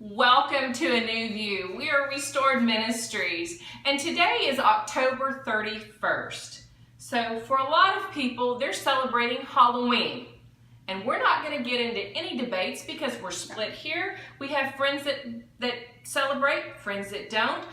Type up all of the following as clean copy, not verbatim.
Welcome to A New View. We are Restored Ministries, and today is October 31st. So for a lot of people, they're celebrating Halloween. And we're not going to get into any debates because we're split here. We have friends that celebrate, friends that don't.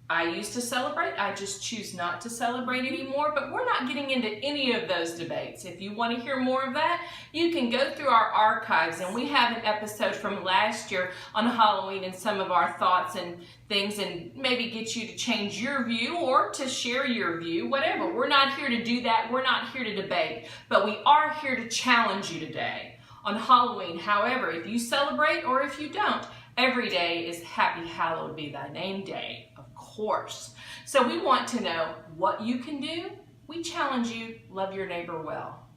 I used to celebrate. I just choose not to celebrate anymore, but we're not getting into any of those debates. If you want to hear more of that, you can go through our archives, and we have an episode from last year on Halloween and some of our thoughts and things, and maybe get you to change your view or to share your view, whatever. We're not here to do that. We're not here to debate, but we are here to challenge you today on Halloween. However, if you celebrate or if you don't, every day is Happy Hallowed Be Thy Name Day, of course. So we want to know what you can do. We challenge you, love your neighbor well.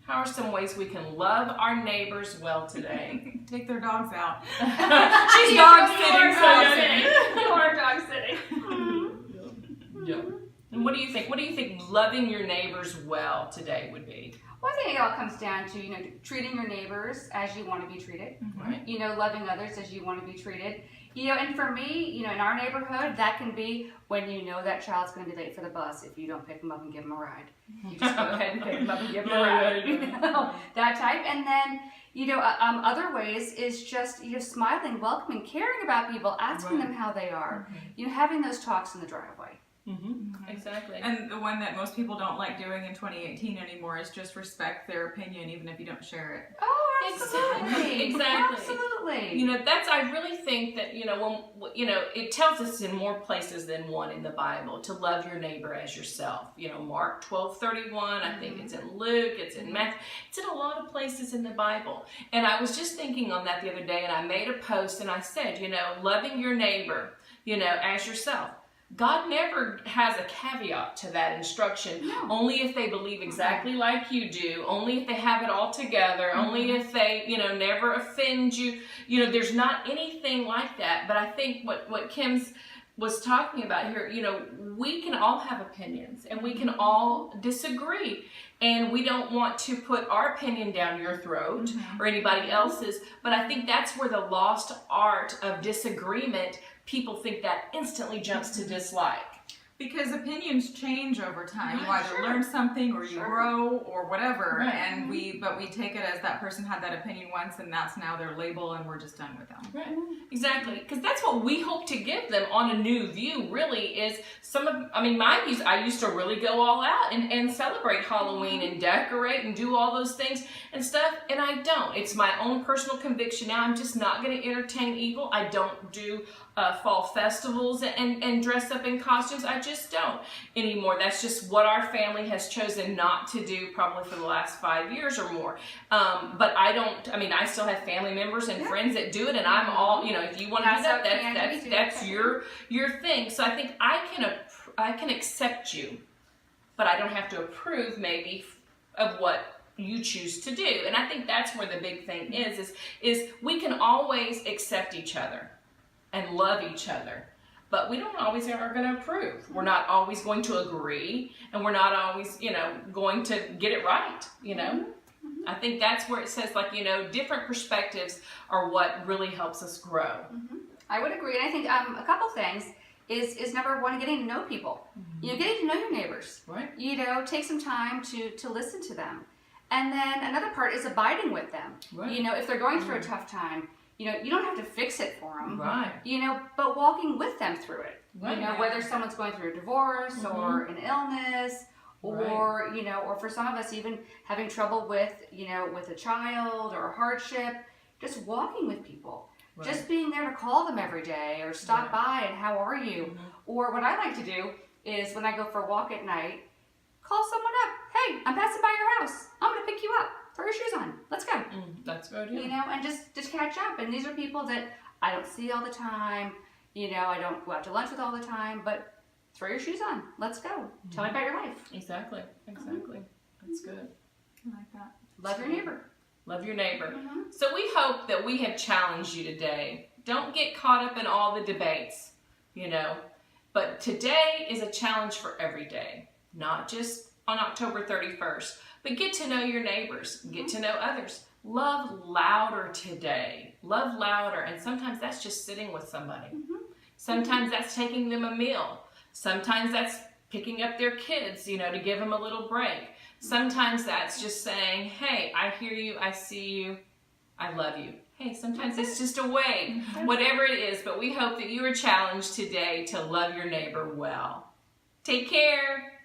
How are some ways we can love our neighbors well today? Take their dogs out. She's dog sitting. Or dog sitting. Yeah. And what do you think? What do you think loving your neighbors well today would be? Well, I think it all comes down to, treating your neighbors as you want to be treated. Right. Loving others as you want to be treated. And for me, in our neighborhood, that can be when you know that child's going to be late for the bus if you don't pick them up and give them a ride. You just go ahead and pick them up and give them a ride. That type. And then, other ways is just, smiling, welcoming, caring about people, asking them how they are. Having those talks in the driveway. Exactly. And the one that most people don't like doing in 2018 anymore is just respect their opinion, even if you don't share it. Oh, absolutely. Exactly. Absolutely. I really think that, it tells us in more places than one in the Bible to love your neighbor as yourself. Mark 12:31, I think it's in Luke, it's in Matthew, it's in a lot of places in the Bible. And I was just thinking on that the other day, and I made a post and I said, loving your neighbor, as yourself. God never has a caveat to that instruction. No. Only if they believe exactly like you do. Only if they have it all together. Only if they, never offend you. There's not anything like that. But I think what Kim's was talking about here, we can all have opinions and we can all disagree. And we don't want to put our opinion down your throat or anybody else's. But I think that's where the lost art of disagreement, people think that instantly jumps to dislike. Because opinions change over time. You either learn something or you grow or whatever. Right. And we take it as that person had that opinion once and that's now their label and we're just done with them. Right. Exactly. Because that's what we hope to give them on A New View, really, is my views. I used to really go all out and celebrate Halloween and decorate and do all those things and stuff, and I don't. It's my own personal conviction now. I'm just not going to entertain evil. I don't do fall festivals and dress up in costumes. I just don't anymore. That's just what our family has chosen not to do probably for the last 5 years or more. But I don't, I still have family members and friends that do it, and I'm all, if you want to do that, that's your thing. So I think I can accept you, but I don't have to approve maybe of what you choose to do. And I think that's where the big thing is we can always accept each other and love each other, but we don't always are going to approve. We're not always going to agree, and we're not always, going to get it right, I think that's where it says, different perspectives are what really helps us grow. I would agree, and I think a couple things is number one, getting to know people. Getting to know your neighbors. Right. Take some time to listen to them. And then another part is abiding with them. Right. If they're going through a tough time, you don't have to fix it for them. Right. But walking with them through it. Right. Whether someone's going through a divorce or an illness, or or for some of us even having trouble with with a child or a hardship, just walking with people. Right. Just being there to call them every day or stop by and how are you? Or what I like to do is when I go for a walk at night, call someone up. Hey, I'm passing by your house. I'm going to pick you up. Throw your shoes on. Let's go. That's good. And just catch up. And these are people that I don't see all the time. I don't go out to lunch with all the time. But throw your shoes on. Let's go. Tell me about your life. Exactly. That's good. I like that. Love your neighbor. Love your neighbor. So we hope that we have challenged you today. Don't get caught up in all the debates, But today is a challenge for every day, not just on October 31st. But get to know your neighbors. Get to know others. Love louder today. Love louder. And sometimes that's just sitting with somebody. Sometimes that's taking them a meal. Sometimes that's picking up their kids, you know, to give them a little break. Sometimes that's just saying, hey, I hear you, I see you, I love you. Hey, sometimes it's just a wave, whatever it is, but we hope that you are challenged today to love your neighbor well. Take care.